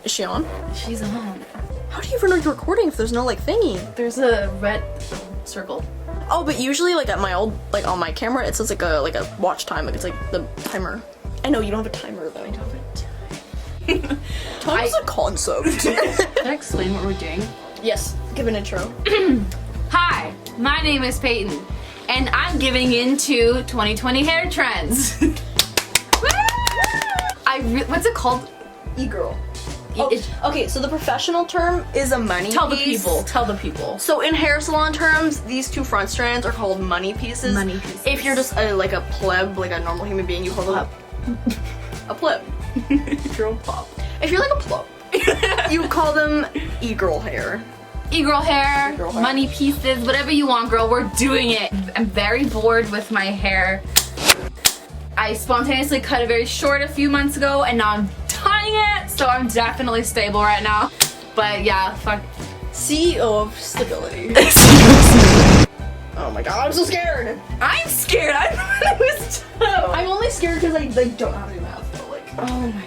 Is she on? She's on. How do you even know you're recording if there's no like thingy? There's a red circle. Oh, but usually like at my old, like on my camera, it says like a watch time. Like it's like the timer. I know you don't have a timer though. I don't have it. Time is a concept. Can I explain what we're doing? Yes, give an intro. Hi, my name is Peyton, and I'm giving into 2020 hair trends. What's it called? E-girl. Okay, so the professional term is a money Tell the piece. people. Tell the people. So in hair salon terms, these two front strands are called money pieces. Money pieces. If you're just like a pleb, like a normal human being, you call them a pleb. Girl pop. If you're like a pleb, you call them e-girl hair. E-girl hair, E-girl hair. money pieces, whatever you want, girl. We're doing it. I'm very bored with my hair. I spontaneously cut it very short a few months ago, and now I'm tying it, so I'm definitely stable right now. But yeah, fuck. CEO of stability. Oh my god, I'm so scared. I'm scared. I'm only scared because I like don't know how to do math. Though. Like, oh my god.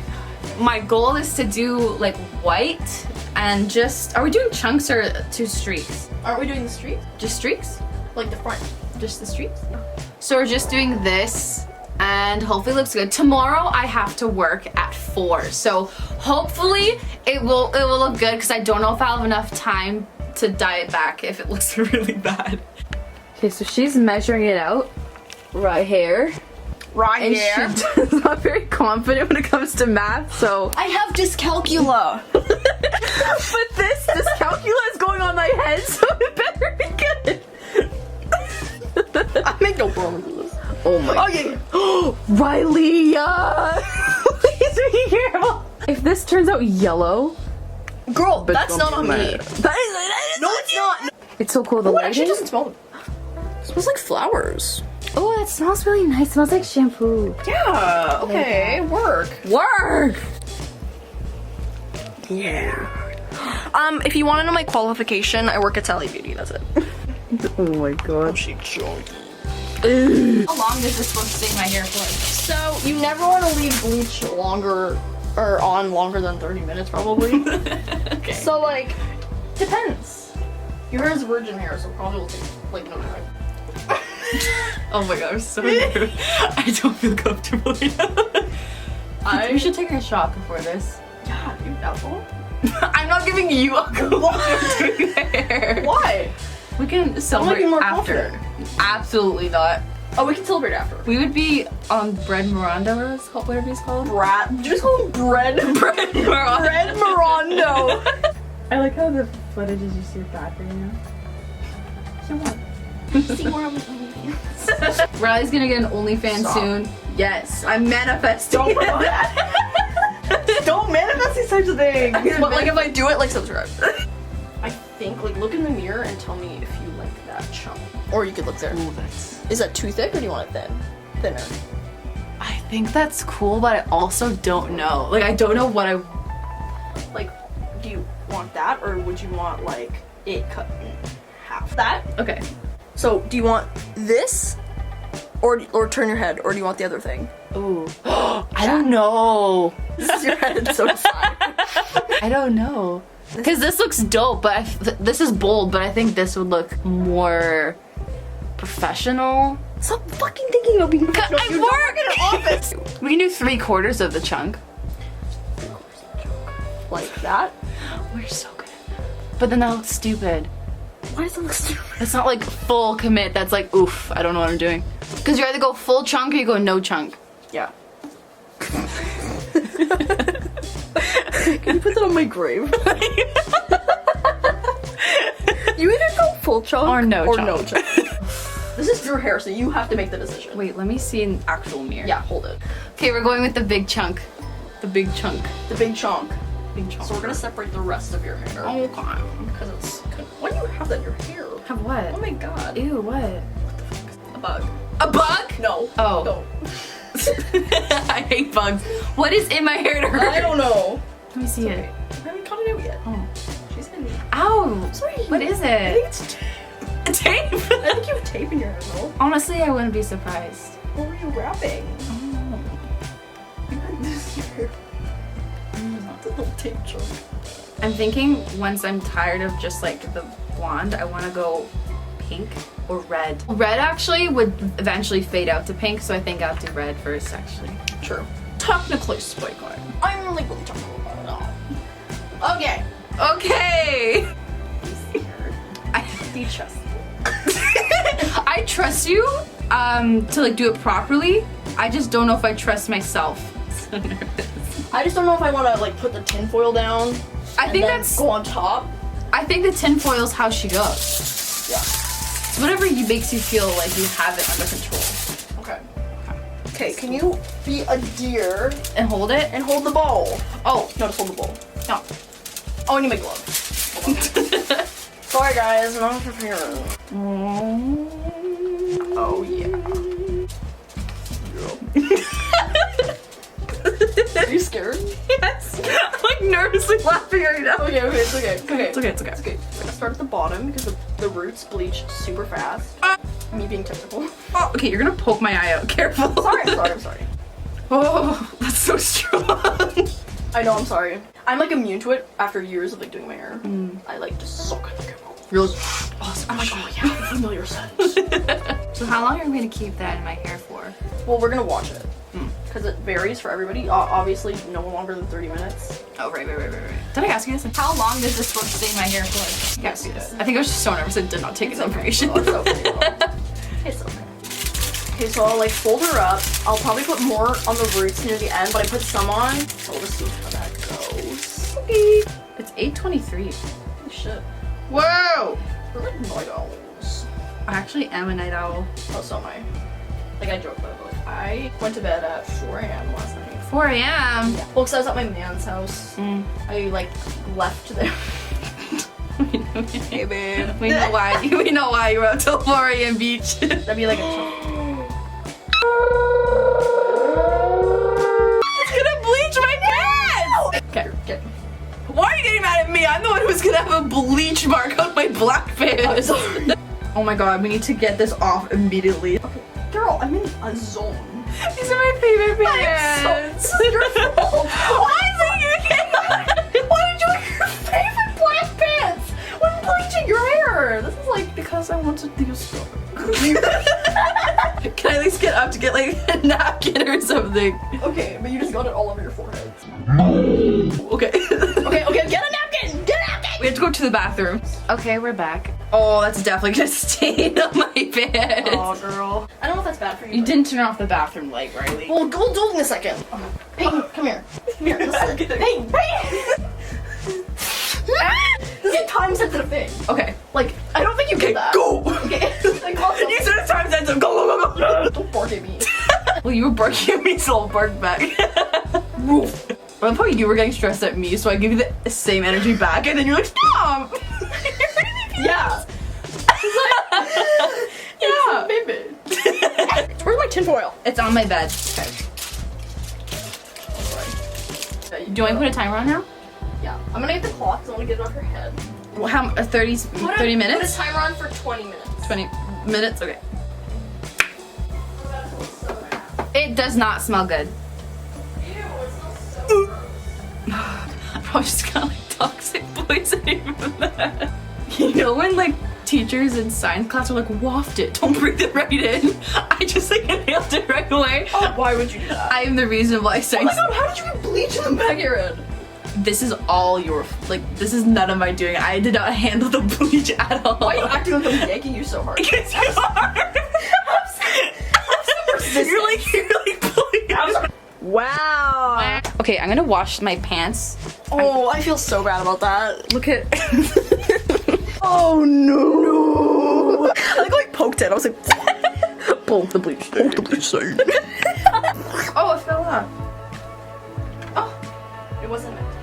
My goal is to do like white and just. Are we doing chunks or 2 streaks? aren't we doing the streak? Just streaks? Like the front? Just the streaks? So we're just doing this. And hopefully it looks good. Tomorrow I have to work at 4, so hopefully it will look good because I don't know if I'll have enough time to dye it back if it looks really bad. Okay, so she's measuring it out right here. Right And here. she's not very confident when it comes to math, so. I have dyscalculia. But this calcula is going on my head, so it better be good. I make no promises. Oh my god. Okay. Riley, please be careful. If this turns out yellow, Girl, that's not on me. that is No, it's not. It's so cool. The Oh, it actually lighting. doesn't smell. It smells like flowers. Oh, it smells really nice. It smells like shampoo. Yeah. Okay. Work. Work. Yeah. If you want to know my qualification, I work at Sally Beauty. That's it. Oh my god. She joined. How long is this supposed to stay in my hair for? So you never want to leave bleach longer or on longer than 30 minutes, probably. Okay. So like, depends. Your hair is virgin hair, so probably will take like no time. Oh my god, I'm so rude. I don't feel comfortable right now. We should take a shot before this. Yeah, dude, alcohol. I'm not giving you alcohol for doing my hair. Why? We can celebrate be more after. confident. Absolutely not. Oh, we can celebrate after. We would be on Bread Miranda, whatever it's called. Brat. Did you just call him bread? Bread Miranda. Bread Mirondo. I like how the footage is just your bad right now. See more of OnlyFans. Riley's gonna get an OnlyFans Stop. soon. Yes, I'm manifesting. Don't promote that. Don't manifest these types of things. But like if I do it, like subscribe. I think like look in the mirror and tell me if you like that chunk. Or you could look there. Ooh, that's. Is that too thick or do you want it thin? Thinner. I think that's cool, but I also don't know. Like, I don't know what I. Like, do you want that or would you want like it cut in half? That? Okay. So do you want this? Or turn your head, or do you want the other thing? Ooh. I don't know. This is your head, so decide. I don't know. Because this looks dope, but this is bold, but I think this would look more professional. Stop fucking thinking about being professional. I You don't work in an office. We can do 3/4 of the chunk. Like that? We're so good at that. But then that looks stupid. Why does it look stupid? It's not like full commit. That's like, oof, I don't know what I'm doing. Because you either go full chunk or you go no chunk. Yeah. Can you put that on my grave? You either go full chunk Or no chunk. no chunk. This is your hair, so you have to make the decision. Wait, let me see an actual mirror. Yeah, hold it. Okay, we're going with the big chunk. The big chunk. The big chunk. Big chunk. So we're gonna separate the rest of your hair. Okay. Because it's. Why do you have that in your hair? Have what? Oh my god. Ew, what? A bug. A bug? No. Oh. No. I hate bugs. What is in my hair to hurt? I don't know. Let me see it. I haven't cut it out yet. Oh. She's in me. Ow! Sorry. What is I it? think it's tape. Tape? I think you have tape in your hair, though. Honestly, I wouldn't be surprised. What were you wrapping? Oh. You had this here. I'm not The little tape chunk. I'm thinking once I'm tired of just like the blonde, I want to go pink or red. Red actually would eventually fade out to pink, so I think I'll do red first actually. True. Technically speaking, I'm legally talking about it all. Okay. Okay. Do you trust me? I trust you to like do it properly. I just don't know if I trust myself. So nervous. I just don't know if I want to like put the tinfoil down. I think then that's. go on top. I think the tinfoil's how she goes. Yeah. Whatever makes you feel like you have it under control. Okay. Okay, can you be a deer And hold it. and hold the ball? Oh, No, just hold the ball. No. Oh, I need my glove. Sorry guys, I'm not prepared. Oh yeah. Are you scared? yes. I'm like nervously laughing right now. Okay, it's okay. It's okay. It's okay. I'm gonna start at the bottom because the roots bleach super fast. Me being technical. Oh, okay, you're gonna poke my eye out. Careful. I'm sorry. Oh, that's so strong. I know, I'm sorry. I'm like immune to it after years of like doing my hair. I like just suck at the chemical. You're like, I'm like, oh yeah, familiar scent. so how long are we gonna keep that in my hair for? Well, we're gonna watch it. Because it varies for everybody. Obviously, no longer than 30 minutes. Oh, right. Did I ask you this? How long is this supposed to stay in my hair for? Yes, you did. I think I was just so nervous I did not take his information. Oh, it's okay. It's okay. Okay, so I'll like fold her up. I'll probably put more on the roots near the end, but I put some on. So we'll just see how that goes. Okay. It's 8:23. Holy shit. Whoa! We're like night owls. I actually am a night owl. Oh, so am I. Like, I joke about it, but like, I went to bed at 4 a.m. last night. 4 a.m. Yeah. Well, because I was at my man's house. I like left there. Hey babe. We know why. We know why you were up till 4 a.m. beach. That'd be like a It's gonna bleach my pants! Okay, get. Why are you getting mad at me? I'm the one who's gonna have a bleach mark on my black pants. Sorry. Oh my god, we need to get this off immediately. Okay, girl, I'm in a zone. These are my favorite pants. So your fault. Why is it you can't? Why did you wear your favorite black pants when bleaching your hair? This is like Because I wanted to use stuff. Can I at least get up to get like a napkin or something? okay, but you just got it all over your forehead. Okay. Okay, get a napkin! Get a napkin! We have to go to the bathroom. Okay, we're back. Oh, that's definitely gonna stain on my pants. Oh, girl. I don't know if that's bad for you. You but- didn't turn off the bathroom light, Riley. Well, we'll do it in a second. Peyton, come here. Come here, listen. Peyton! This is a time-sensitive thing. Okay. Like, I don't think you get that. Go! Okay. Like, also, You said it's time sensitive. Go. don't bark at me. Well, you were barking at me, so I'll bark back. Woof. I love how you were getting stressed at me, so I give you the same energy back, and then you're like, stop! Yeah. Yeah. Baby. Where's my tinfoil? It's on my bed. Yeah, Do you want me to put a timer on now? Yeah. I'm gonna get the clock because I want to get it off your head. Well, how, 30 minutes? Put a timer on for 20 minutes. 20 minutes? Okay. It does not smell good. Ew, it smells so I probably just got like toxic poisoning from that. You know when like teachers in science class are like, waft it, don't breathe it right in. I just like inhaled it right away. Oh, why would you do that? I am the reason why Oh science. my god, how did you get bleach in the back of your head? This is all your like. This is none of my doing. I did not handle the bleach at all. Why are you acting like I'm yanking you so hard? Because you are. You're like pulling out. Wow. Okay, I'm gonna wash my pants. Oh, I feel so bad about that. Look at. Oh no. I like poked it. I was like, poke the bleach. Poke the bleach stain. Oh, it fell off. Oh, it wasn't meant to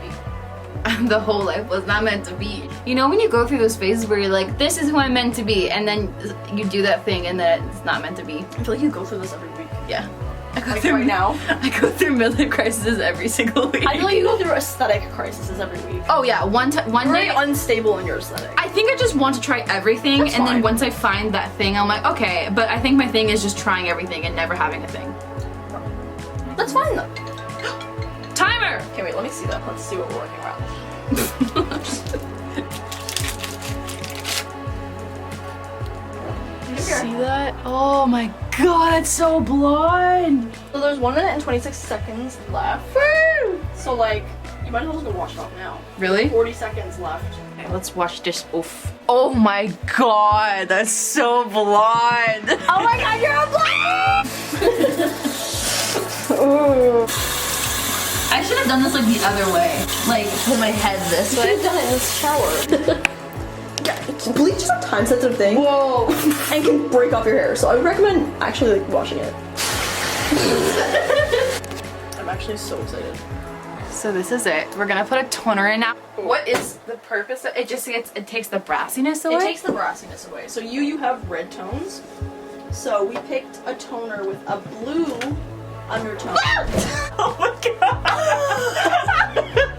be. The whole life was not meant to be. You know when you go through those phases where you're like, this is who I'm meant to be, and then you do that thing and then it's not meant to be. I feel like you go through this every week. Yeah. I go Like through right now. I go through midlife crises every single week. I feel like you go through aesthetic crises every week. Oh yeah, one You're day. very unstable in your aesthetic. I think I just want to try everything, That's and then fine. once I find that thing, I'm like, okay. But I think my thing is just trying everything and never having a thing. That's fine though. Timer. toner. Okay, wait, let me see that. Let's see what we're working around. See that? Oh my god, it's so blonde. So there's 1 minute and 26 seconds left. So like, you might as well just go wash it off now. Really? 40 seconds left. Okay, let's watch this. Oof. Oh my god, that's so blonde. Oh my god, you're a blonde! Ooh. I should have done this like the other way. Like, put my head this I way. have done it in the shower. Yeah, bleach is a time-sensitive thing. Whoa. And can break off your hair, so I would recommend actually like washing it. I'm actually so excited. So this is it. We're gonna put a toner in now. What is the purpose of it? It takes the brassiness away? It takes the brassiness away. So you have red tones. So we picked a toner with a blue undertone. Oh my god!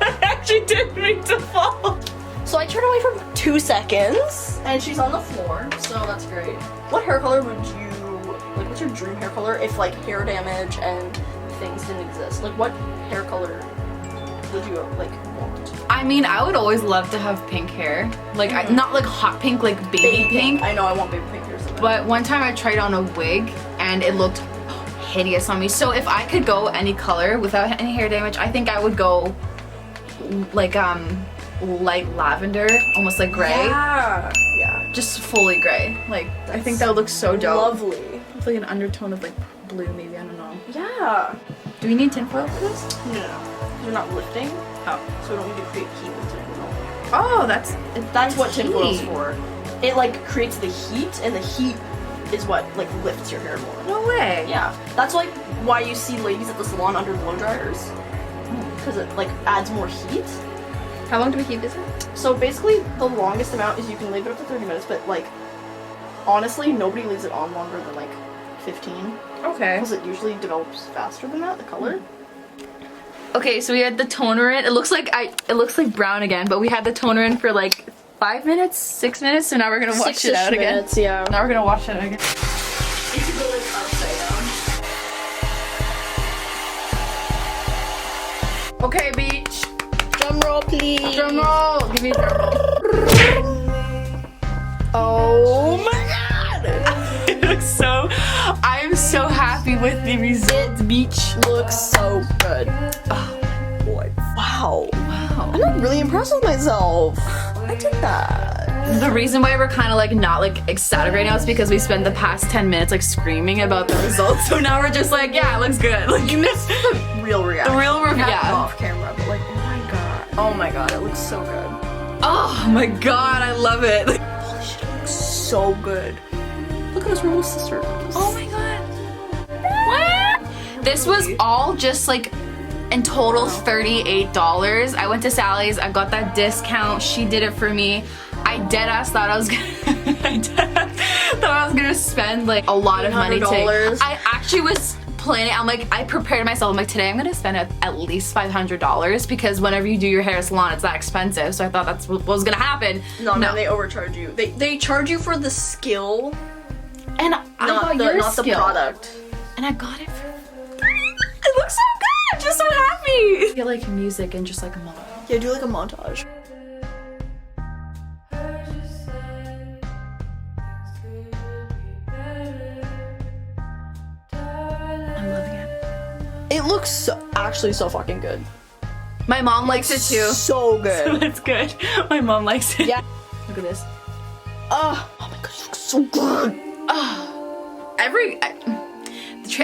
I actually didn't mean to fall. So I turned away for 2 seconds, and she's on the floor, so that's great. What hair color would you, like what's your dream hair color if like hair damage and things didn't exist? Like what hair color would you like want? I mean, I would always love to have pink hair. Like, not like hot pink, like baby pink. I know, I want baby pink hair so bad. But one time I tried on a wig and it looked hideous on me. So if I could go any color without any hair damage, I think I would go like light lavender, almost like gray. Yeah. Just fully gray. Like, I think that would look so dope. Lovely. With like an undertone of like blue maybe, I don't know. Yeah. Do we need tinfoil for this? No. You're not lifting, Oh. so we don't need to create heat with tinfoil. Oh, That's what tinfoil's for. It like creates the heat, and the heat is what like lifts your hair more. No way. Yeah, that's like why you see ladies at the salon under blow dryers, because it like adds more heat. How long do we keep this in? So basically, the longest amount is you can leave it up to 30 minutes, but like honestly, nobody leaves it on longer than like 15, Okay. because it usually develops faster than that. The color. Okay, so we had the toner in. It looks like brown again, but we had the toner in for like 5 minutes, 6 minutes, so now we're gonna wash it out again. Yeah. Now we're gonna wash it out again. It's really upside down. Okay, beach. Drum roll, please. Drum roll. Give me a drum roll. Oh my god! It looks so. I am so happy with the result. Beach Looks so good. Oh boy. Wow. Wow. I'm like really impressed with myself. I did that. The reason why we're kind of like not like ecstatic right now is because we spent the past 10 minutes like screaming about the results. So now we're just like, yeah, it looks good. Like, You missed the real reaction. the real review. Yeah. Yeah. Off camera, but like, oh my god. Oh my god, it looks so good. Oh my god, I love it. Like, Holy shit, it looks so good. Look at us, we're little sisters. oh my god. What? This was all just like in total $38. I went to Sally's, I got that discount. She did it for me. I deadass thought I was gonna thought I was gonna spend like a lot of money today. $800. I actually was planning, I prepared myself. I'm like, today I'm gonna spend at least $500 because whenever you do your hair salon, it's that expensive. So I thought that's what was gonna happen. No, they overcharge you. They charge you for the skill, And I got your not the skill. product. And I got it for. It looks so good. I'm just so happy. Get like music and just like a moment. Yeah, do like a montage. I'm loving it. It looks actually so fucking good. My mom likes it too. So good. That's good. My mom likes it. Yeah. Look at this. Oh my god, it looks so good.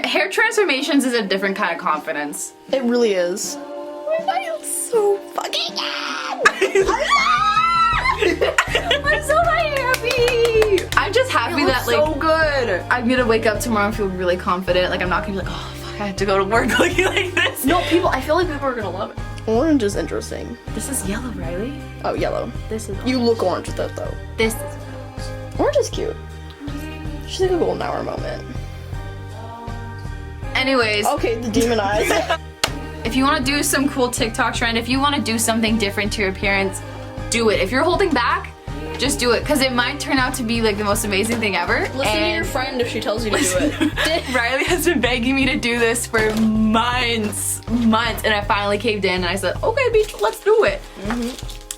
Hair transformations is a different kind of confidence. It really is. I feel so fucking good. I'm so happy. I'm just happy that like so good. I'm gonna wake up tomorrow and feel really confident. Like I'm not gonna be like, oh fuck, I have to go to work looking like this. No, I feel like people are gonna love it. Orange is interesting. This is yellow, Riley. Oh, yellow. This is You look orange with that though. this is Orange is cute. She's like a golden hour moment. anyways. Okay, the demon eyes. If you want to do some cool TikTok trend, if you want to do something different to your appearance, do it. If you're holding back, just do it because it might turn out to be like the most amazing thing ever. Listen to your friend if she tells you to do it. Riley has been begging me to do this for months, and I finally caved in and I said, okay, bitch, let's do it.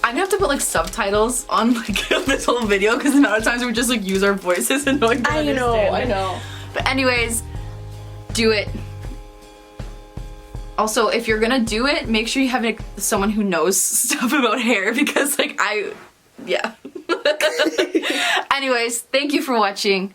I'm gonna have to put like subtitles on like this whole video because the amount of times we just like use our voices and like I know. But anyways, do it. Also, if you're gonna do it, make sure you have like, someone who knows stuff about hair because like yeah. Anyways, thank you for watching.